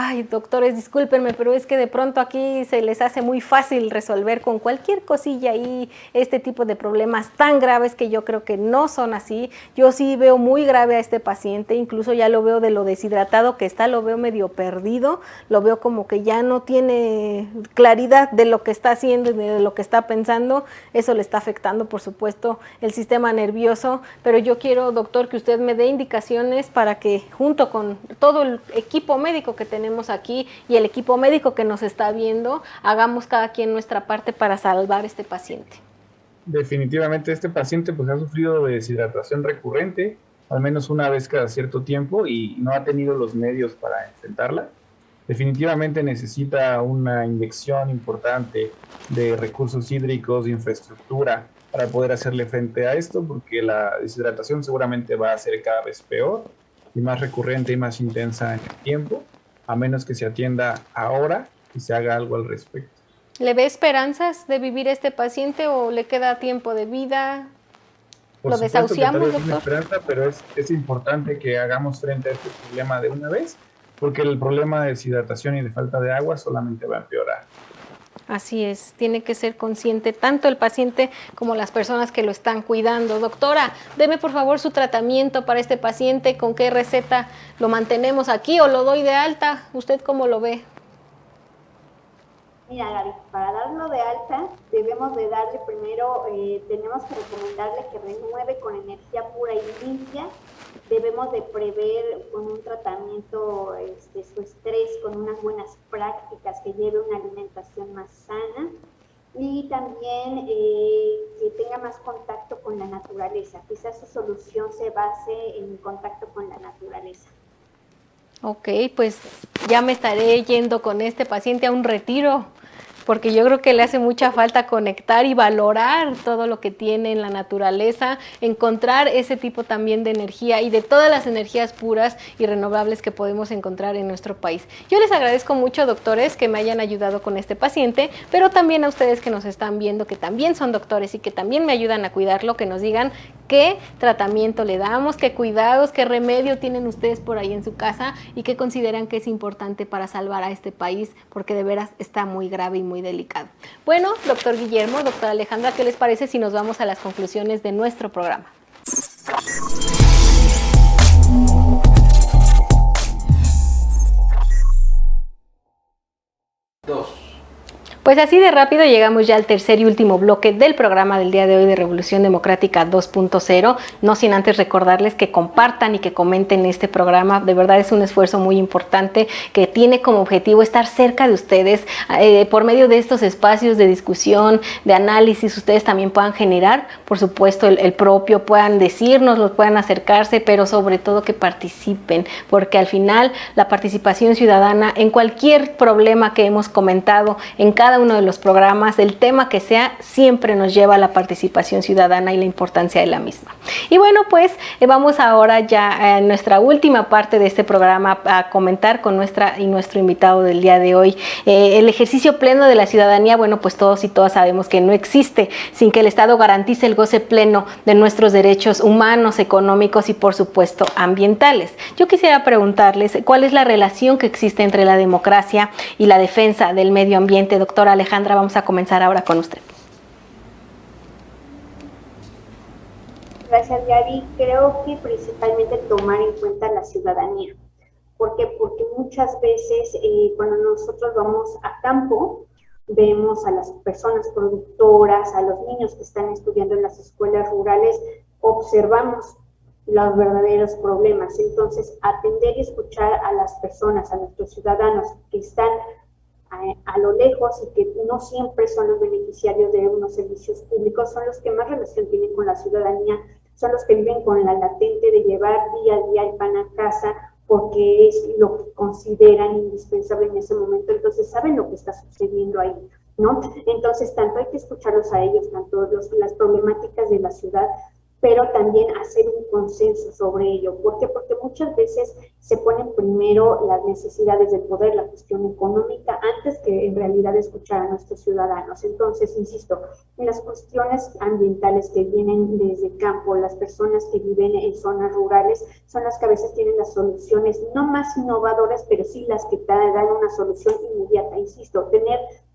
Ay, doctores, discúlpenme, pero es que de pronto aquí se les hace muy fácil resolver con cualquier cosilla ahí este tipo de problemas tan graves que yo creo que no son así. Yo sí veo muy grave a este paciente, incluso ya lo veo de lo deshidratado que está, lo veo medio perdido, lo veo como que ya no tiene claridad de lo que está haciendo y de lo que está pensando. Eso le está afectando, por supuesto, el sistema nervioso, pero yo quiero, doctor, que usted me dé indicaciones para que junto con todo el equipo médico que tenemos aquí y el equipo médico que nos está viendo, hagamos cada quien nuestra parte para salvar a este paciente. Definitivamente este paciente pues ha sufrido de deshidratación recurrente, al menos una vez cada cierto tiempo, y no ha tenido los medios para enfrentarla. Definitivamente necesita una inyección importante de recursos hídricos, de infraestructura, para poder hacerle frente a esto, porque la deshidratación seguramente va a ser cada vez peor y más recurrente y más intensa en el tiempo, a menos que se atienda ahora y se haga algo al respecto. ¿Le ve esperanzas de vivir este paciente o le queda tiempo de vida? Por ¿Lo desahuciamos, supuesto que tal vez doctor? tiene esperanza, pero es importante que hagamos frente a este problema de una vez, porque el problema de deshidratación y de falta de agua solamente va a empeorar. Así es, tiene que ser consciente tanto el paciente como las personas que lo están cuidando. Doctora, deme por favor su tratamiento para este paciente, ¿con qué receta lo mantenemos aquí o lo doy de alta? ¿Usted cómo lo ve? Mira, Gaby, para darlo de alta debemos de darle primero, tenemos que recomendarle que renueve con energía pura y limpia. Debemos de prever con un tratamiento su estrés, con unas buenas prácticas, que lleve una alimentación más sana y también que tenga más contacto con la naturaleza. Quizás su solución se base en contacto con la naturaleza. Ok, pues ya me estaré yendo con este paciente a un retiro, porque yo creo que le hace mucha falta conectar y valorar todo lo que tiene en la naturaleza, encontrar ese tipo también de energía y de todas las energías puras y renovables que podemos encontrar en nuestro país. Yo les agradezco mucho, doctores, que me hayan ayudado con este paciente, pero también a ustedes que nos están viendo, que también son doctores y que también me ayudan a cuidarlo, que nos digan qué tratamiento le damos, qué cuidados, qué remedio tienen ustedes por ahí en su casa y qué consideran que es importante para salvar a este país, porque de veras está muy grave y muy delicado. Bueno, doctor Guillermo, doctora Alejandra, ¿qué les parece si nos vamos a las conclusiones de nuestro programa? Pues así de rápido llegamos ya al tercer y último bloque del programa del día de hoy de Revolución Democrática 2.0, no sin antes recordarles que compartan y que comenten este programa. De verdad es un esfuerzo muy importante que tiene como objetivo estar cerca de ustedes, por medio de estos espacios de discusión, de análisis, ustedes también puedan generar, por supuesto, el propio, puedan decirnos, puedan acercarse, pero sobre todo que participen, porque al final la participación ciudadana en cualquier problema que hemos comentado, en cada uno de los programas, el tema que sea, siempre nos lleva a la participación ciudadana y la importancia de la misma. Y bueno, pues vamos ahora ya a nuestra última parte de este programa a comentar con nuestro invitado del día de hoy. El ejercicio pleno de la ciudadanía, bueno, pues todos y todas sabemos que no existe sin que el Estado garantice el goce pleno de nuestros derechos humanos, económicos y por supuesto ambientales. Yo quisiera preguntarles cuál es la relación que existe entre la democracia y la defensa del medio ambiente. Doctora Alejandra, vamos a comenzar ahora con usted. Gracias, Gaby. Creo que principalmente tomar en cuenta la ciudadanía. ¿Por qué? Porque muchas veces cuando nosotros vamos a campo, vemos a las personas productoras, a los niños que están estudiando en las escuelas rurales, observamos los verdaderos problemas. Entonces, atender y escuchar a las personas, a nuestros ciudadanos que están a lo lejos y que no siempre son los beneficiarios de unos servicios públicos, son los que más relación tienen con la ciudadanía, son los que viven con la latente de llevar día a día el pan a casa, porque es lo que consideran indispensable en ese momento. Entonces saben lo que está sucediendo ahí, ¿no? Entonces tanto hay que escucharlos a ellos, tanto las problemáticas de la ciudad, pero también hacer un consenso sobre ello. ¿Por qué? Porque muchas veces se ponen primero las necesidades del poder, la cuestión económica, antes que en realidad escuchar a nuestros ciudadanos. Entonces, insisto, en las cuestiones ambientales que vienen desde campo, las personas que viven en zonas rurales son las que a veces tienen las soluciones no más innovadoras, pero sí las que dan una solución inmediata. Insisto,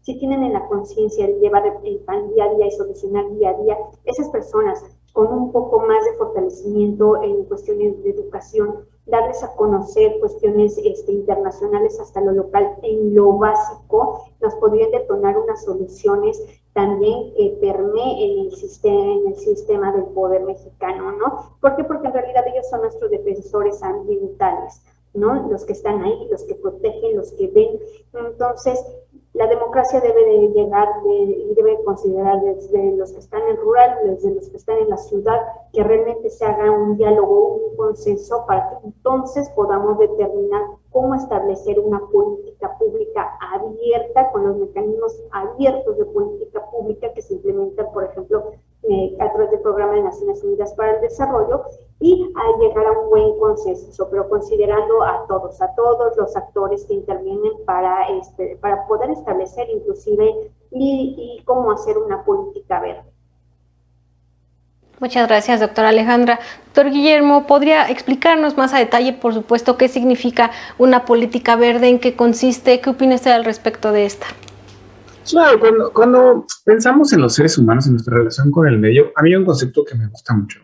si tienen en la conciencia el llevar el pan día a día y solucionar día a día, esas personas con un poco más de fortalecimiento en cuestiones de educación, darles a conocer cuestiones internacionales hasta lo local, en lo básico, nos podrían detonar unas soluciones también que permeen en el sistema del poder mexicano, ¿no? ¿Por qué? Porque en realidad ellos son nuestros defensores ambientales, ¿no? Los que están ahí, los que protegen, los que ven. Entonces, la democracia debe de llegar y debe considerar desde los que están en rural, desde los que están en la ciudad, que realmente se haga un diálogo, un consenso, para que entonces podamos determinar cómo establecer una política pública abierta, con los mecanismos abiertos de política pública que se implementan, por ejemplo, a través del Programa de Naciones Unidas para el Desarrollo, y a llegar a un buen consenso, pero considerando a todos los actores que intervienen para poder establecer inclusive y cómo hacer una política verde. Muchas gracias, doctora Alejandra. Doctor Guillermo, ¿podría explicarnos más a detalle, por supuesto, qué significa una política verde, en qué consiste, qué opina usted al respecto de esta? Claro, cuando pensamos en los seres humanos, en nuestra relación con el medio, a mí hay un concepto que me gusta mucho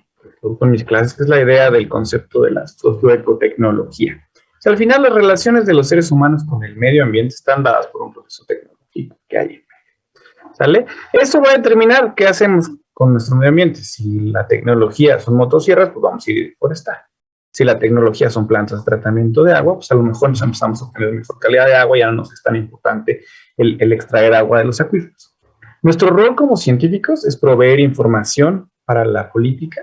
con mis clases, que es la idea del concepto de la socioecotecnología. O sea, al final las relaciones de los seres humanos con el medio ambiente están dadas por un proceso tecnológico que hay en medio. ¿Sale? Esto va a determinar qué hacemos con nuestro medio ambiente. Si la tecnología son motosierras, pues vamos a ir a forestar. Si la tecnología son plantas de tratamiento de agua, pues a lo mejor nos empezamos a obtener mejor calidad de agua y ya no nos es tan importante el extraer agua de los acuíferos. Nuestro rol como científicos es proveer información para la política,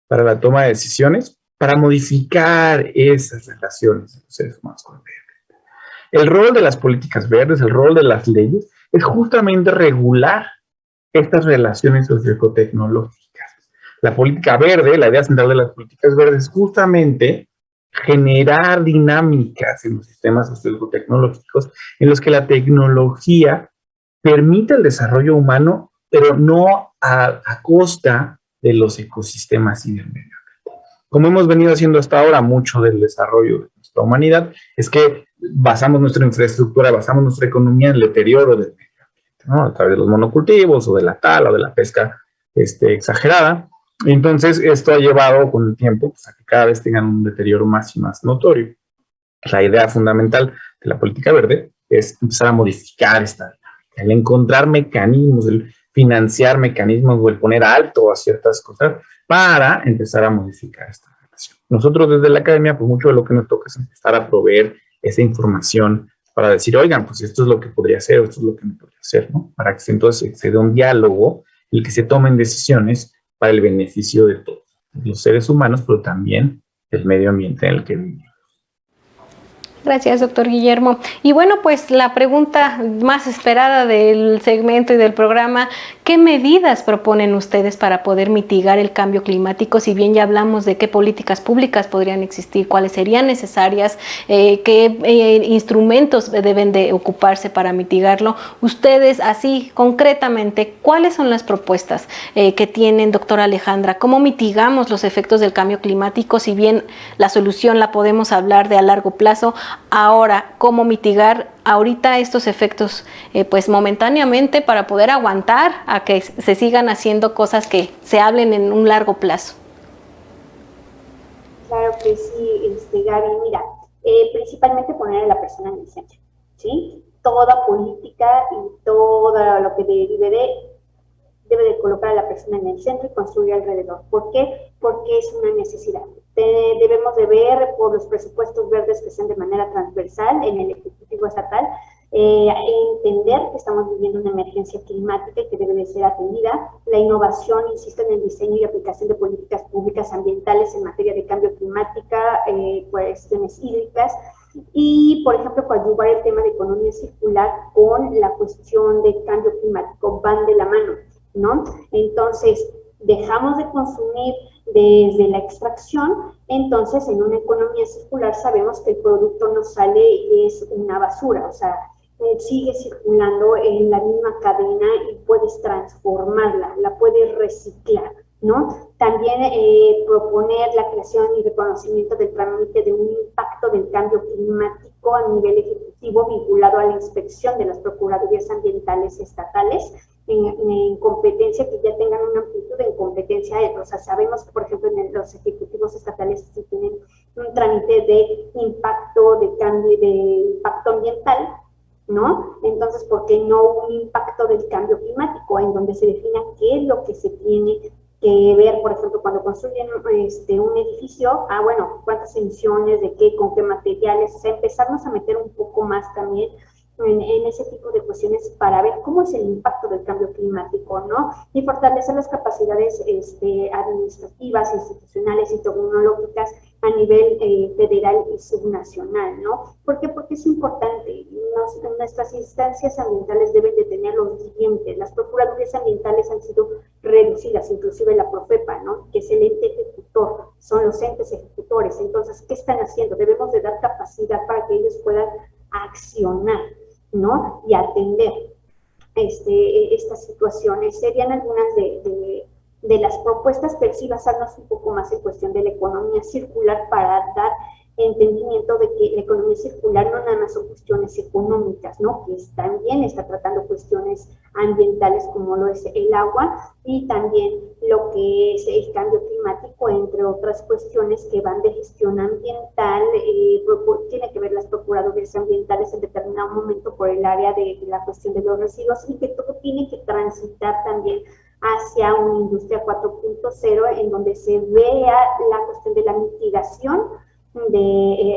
para la toma de decisiones, para modificar esas relaciones de los seres humanos con el medio ambiente. El rol de las políticas verdes, el rol de las leyes, es justamente regular estas relaciones socioecotecnológicas. La política verde, la idea central de las políticas verdes es justamente generar dinámicas en los sistemas socioecotecnológicos en los que la tecnología permite el desarrollo humano, pero no a costa de los ecosistemas y del medio ambiente. Como hemos venido haciendo hasta ahora, mucho del desarrollo de nuestra humanidad es que basamos nuestra infraestructura, basamos nuestra economía en el deterioro del medio ambiente, ¿no? A través de los monocultivos o de la tala o de la pesca exagerada. Entonces, esto ha llevado con el tiempo pues, a que cada vez tengan un deterioro más y más notorio. La idea fundamental de la política verde es empezar a modificar esta dinámica, el encontrar mecanismos, el financiar mecanismos o el poner alto a ciertas cosas para empezar a modificar esta relación. Nosotros desde la academia, pues mucho de lo que nos toca es empezar a proveer esa información para decir, oigan, pues esto es lo que podría hacer o esto es lo que no podría hacer, ¿no? Para que entonces se dé un diálogo en el que se tomen decisiones para el beneficio de todos, los seres humanos, pero también del medio ambiente en el que vivimos. Gracias, doctor Guillermo. Y bueno, pues la pregunta más esperada del segmento y del programa, ¿qué medidas proponen ustedes para poder mitigar el cambio climático? Si bien ya hablamos de qué políticas públicas podrían existir, cuáles serían necesarias, qué instrumentos deben de ocuparse para mitigarlo, ustedes así concretamente, ¿cuáles son las propuestas que tienen, doctora Alejandra? ¿Cómo mitigamos los efectos del cambio climático? Si bien la solución la podemos hablar de a largo plazo, ahora, ¿cómo mitigar ahorita estos efectos pues momentáneamente para poder aguantar a que se sigan haciendo cosas que se hablen en un largo plazo? Claro que sí, Gaby. Mira, principalmente poner a la persona en el centro, ¿sí? Toda política y todo lo que debe de colocar a la persona en el centro y construir alrededor. ¿Por qué? Porque es una necesidad. Debemos de ver por los presupuestos verdes que sean de manera transversal en el Ejecutivo Estatal, entender que estamos viviendo una emergencia climática y que debe de ser atendida. La innovación, insisto, en el diseño y aplicación de políticas públicas ambientales en materia de cambio climática, cuestiones hídricas, y, por ejemplo, coadyuvar el tema de economía circular con la cuestión de cambio climático, van de la mano, ¿no? Entonces, dejamos de consumir desde la extracción, entonces en una economía circular sabemos que el producto no sale y es una basura, o sea, sigue circulando en la misma cadena y puedes transformarla, la puedes reciclar, ¿no? También proponer la creación y reconocimiento del trámite de un impacto del cambio climático a nivel ejecutivo vinculado a la inspección de las procuradurías ambientales estatales en competencia, que ya tengan una amplitud en competencia. O sea, sabemos que, por ejemplo, en los ejecutivos estatales sí tienen un trámite de impacto, de cambio, de impacto ambiental, ¿no? Entonces, ¿por qué no un impacto del cambio climático, en donde se defina qué es lo que se tiene que ver, por ejemplo, cuando construyen un edificio, bueno, cuántas emisiones, de qué, con qué materiales, o sea, empezarnos a meter un poco más también en ese tipo de cuestiones para ver cómo es el impacto del cambio climático, ¿no? Y fortalecer las capacidades administrativas, institucionales y tecnológicas a nivel federal y subnacional, ¿no? ¿Por qué? Porque es importante. Nuestras instancias ambientales deben de tener lo siguiente. Las procuradurías ambientales han sido reducidas, inclusive la Profepa, ¿no? Que es el ente ejecutor, son los entes ejecutores. Entonces, ¿qué están haciendo? Debemos de dar capacidad para que ellos puedan accionar, ¿no? Y atender estas situaciones. Serían algunas de las propuestas, pero sí basarnos un poco más en cuestión de la economía circular para dar entendimiento de que la economía circular no nada más son cuestiones económicas, ¿no? Que también está tratando cuestiones ambientales como lo es el agua y también lo que es el cambio climático, entre otras cuestiones que van de gestión ambiental, tiene que ver las procuradurías ambientales en determinado momento por el área de la cuestión de los residuos, y que todo tiene que transitar también hacia una industria 4.0 en donde se vea la cuestión de la mitigación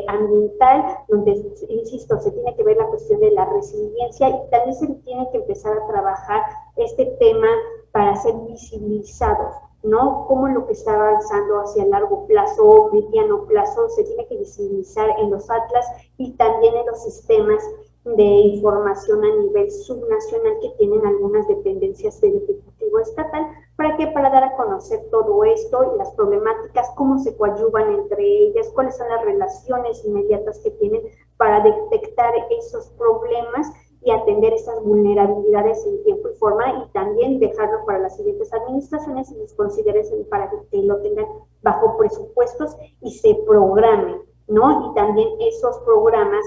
ambiental, donde, insisto, se tiene que ver la cuestión de la resiliencia, y también se tiene que empezar a trabajar este tema para ser visibilizados, ¿no? Cómo lo que está avanzando hacia largo plazo o mediano plazo se tiene que visibilizar en los atlas y también en los sistemas de información a nivel subnacional que tienen algunas dependencias del Ejecutivo Estatal. ¿Para qué? Para dar a conocer todo esto y las problemáticas, cómo se coadyuvan entre ellas, cuáles son las relaciones inmediatas que tienen para detectar esos problemas y atender esas vulnerabilidades en tiempo y forma, y también dejarlo para las siguientes administraciones y les consideren para que lo tengan bajo presupuestos y se programen, ¿no? Y también esos programas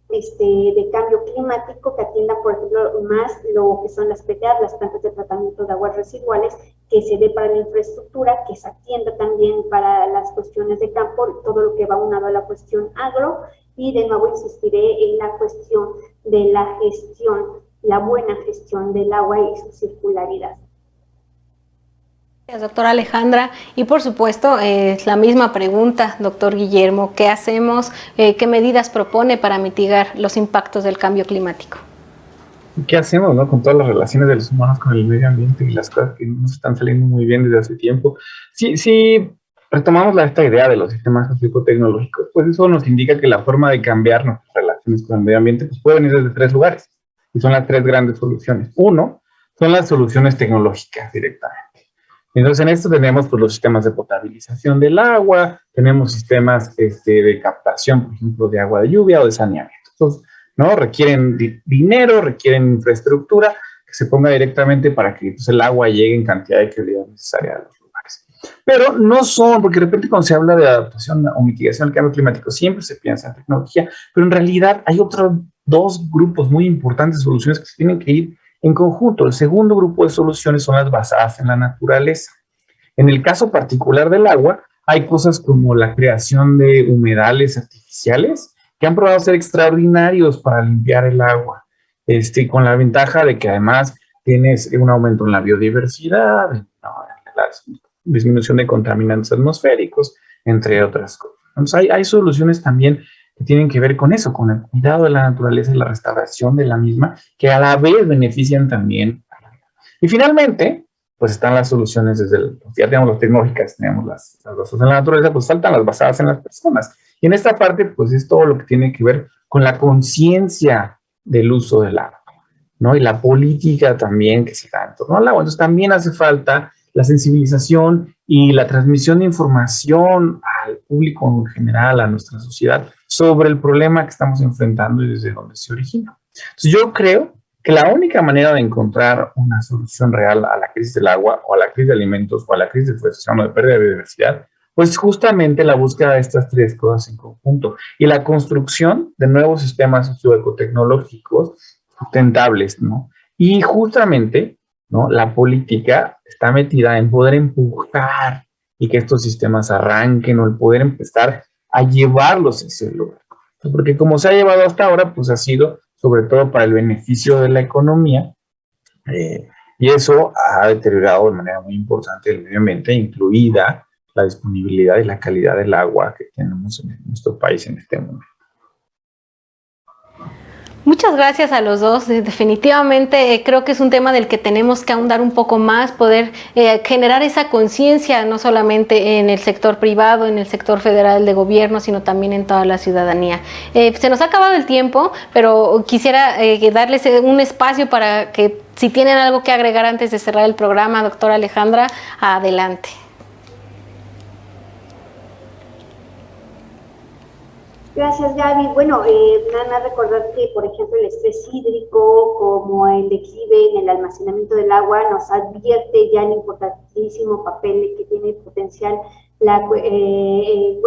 de cambio climático que atiendan, por ejemplo, más lo que son las PTAs, las plantas de tratamiento de aguas residuales, que se dé para la infraestructura, que se atienda también para las cuestiones de campo, todo lo que va unado a la cuestión agro, y de nuevo insistiré en la cuestión de la gestión, la buena gestión del agua y su circularidad. Gracias, doctora Alejandra. Y por supuesto, la misma pregunta, doctor Guillermo, ¿qué hacemos? ¿Qué medidas propone para mitigar los impactos del cambio climático? ¿Qué hacemos, no? Con todas las relaciones de los humanos con el medio ambiente y las cosas que nos están saliendo muy bien desde hace tiempo. Sí, retomamos esta idea de los sistemas sociotecnológicos, pues eso nos indica que la forma de cambiar nuestras relaciones con el medio ambiente pues puede venir desde tres lugares, y son las tres grandes soluciones. Uno, son las soluciones tecnológicas directamente. Entonces, en esto tenemos pues, los sistemas de potabilización del agua, tenemos sistemas de captación, por ejemplo, de agua de lluvia o de saneamiento. Entonces, ¿no? Requieren dinero, requieren infraestructura que se ponga directamente para que entonces, el agua llegue en cantidad de calidad necesaria a los lugares. Pero no son, porque de repente cuando se habla de adaptación o mitigación al cambio climático, siempre se piensa en tecnología, pero en realidad hay otros dos grupos muy importantes de soluciones que se tienen que ir en conjunto. El segundo grupo de soluciones son las basadas en la naturaleza. En el caso particular del agua, hay cosas como la creación de humedales artificiales que han probado ser extraordinarios para limpiar el agua, con la ventaja de que además tienes un aumento en la biodiversidad, la disminución de contaminantes atmosféricos, entre otras cosas. Entonces hay soluciones también que tienen que ver con eso, con el cuidado de la naturaleza y la restauración de la misma, que a la vez benefician también a la vida. Y finalmente, pues están las soluciones ya tenemos las tecnológicas, tenemos las basadas en la naturaleza, pues faltan las basadas en las personas. Y en esta parte, pues es todo lo que tiene que ver con la conciencia del uso del agua, ¿no? Y la política también que se da en torno al agua. Entonces también hace falta la sensibilización y la transmisión de información al público en general, a nuestra sociedad, sobre el problema que estamos enfrentando y desde dónde se origina. Entonces yo creo que la única manera de encontrar una solución real a la crisis del agua o a la crisis de alimentos o a la crisis de deforestación o de pérdida de biodiversidad, pues justamente la búsqueda de estas tres cosas en conjunto y la construcción de nuevos sistemas socioecotecnológicos sustentables, ¿no? Y justamente, ¿no?, la política está metida en poder empujar y que estos sistemas arranquen, o el poder empezar a llevarlos a ese lugar. Porque como se ha llevado hasta ahora, pues ha sido sobre todo para el beneficio de la economía, y eso ha deteriorado de manera muy importante el medio ambiente, incluida la disponibilidad y la calidad del agua que tenemos en nuestro país en este momento. Muchas gracias a los dos. Definitivamente creo que es un tema del que tenemos que ahondar un poco más, poder generar esa conciencia, no solamente en el sector privado, en el sector federal de gobierno, sino también en toda la ciudadanía. Se nos ha acabado el tiempo, pero quisiera darles un espacio para que, si tienen algo que agregar antes de cerrar el programa, doctora Alejandra, adelante. Gracias, Gaby. Bueno, nada más recordar que, por ejemplo, el estrés hídrico, como el declive en el almacenamiento del agua, nos advierte ya el importantísimo papel que tiene potencial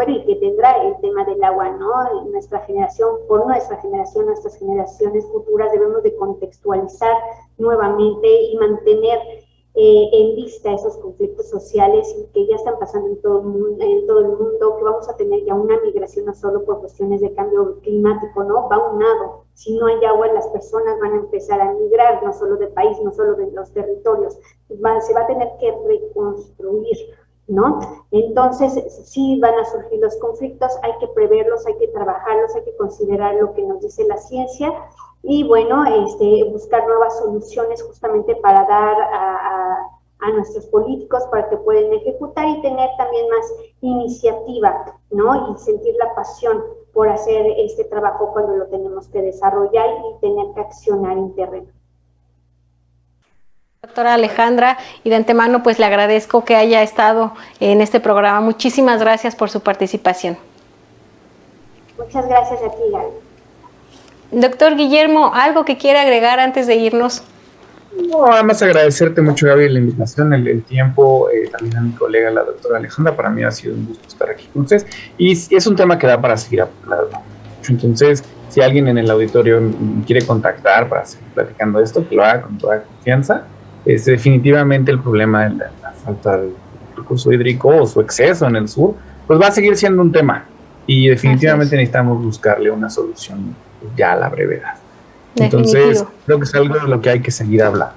y que tendrá el tema del agua, ¿no? Nuestra generación, nuestras generaciones futuras, debemos de contextualizar nuevamente y mantener en vista esos conflictos sociales que ya están pasando en todo el mundo, que vamos a tener ya una migración no solo por cuestiones de cambio climático, ¿no? Va unado. Si no hay agua, las personas van a empezar a migrar, no solo de país, no solo de los territorios, se va a tener que reconstruir, ¿no? Entonces, sí van a surgir los conflictos, hay que preverlos, hay que trabajarlos, hay que considerar lo que nos dice la ciencia y, bueno, buscar nuevas soluciones justamente para dar a nuestros políticos para que puedan ejecutar y tener también más iniciativa, ¿no? Y sentir la pasión por hacer este trabajo cuando lo tenemos que desarrollar y tener que accionar en terreno. Doctora Alejandra, y de antemano pues le agradezco que haya estado en este programa. Muchísimas gracias por su participación. Muchas gracias a ti, Gaby. Doctor Guillermo, ¿algo que quiera agregar antes de irnos? No, además agradecerte mucho, Gaby, la invitación, el tiempo, también a mi colega, la doctora Alejandra. Para mí ha sido un gusto estar aquí con ustedes y es un tema que da para seguir hablando. Entonces, si alguien en el auditorio quiere contactar para seguir platicando esto, que lo haga con toda confianza. Definitivamente el problema de la falta de recurso hídrico o su exceso en el sur, pues va a seguir siendo un tema y definitivamente necesitamos buscarle una solución ya a la brevedad. Entonces, creo que es algo de lo que hay que seguir hablando.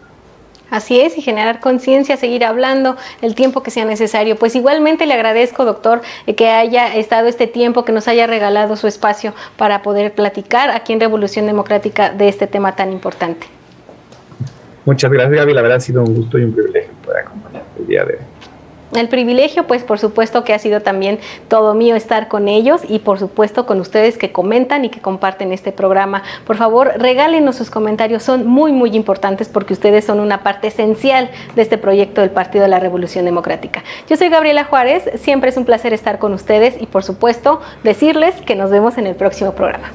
Así es, y generar conciencia, seguir hablando el tiempo que sea necesario. Pues igualmente le agradezco, doctor, que haya estado este tiempo, que nos haya regalado su espacio para poder platicar aquí en Revolución Democrática de este tema tan importante. Muchas gracias, Gaby. La verdad ha sido un gusto y un privilegio poder acompañarte el día de hoy. El privilegio, pues por supuesto que ha sido también todo mío estar con ellos y por supuesto con ustedes que comentan y que comparten este programa. Por favor, regálenos sus comentarios, son muy muy importantes porque ustedes son una parte esencial de este proyecto del Partido de la Revolución Democrática. Yo soy Gabriela Juárez, siempre es un placer estar con ustedes y por supuesto decirles que nos vemos en el próximo programa.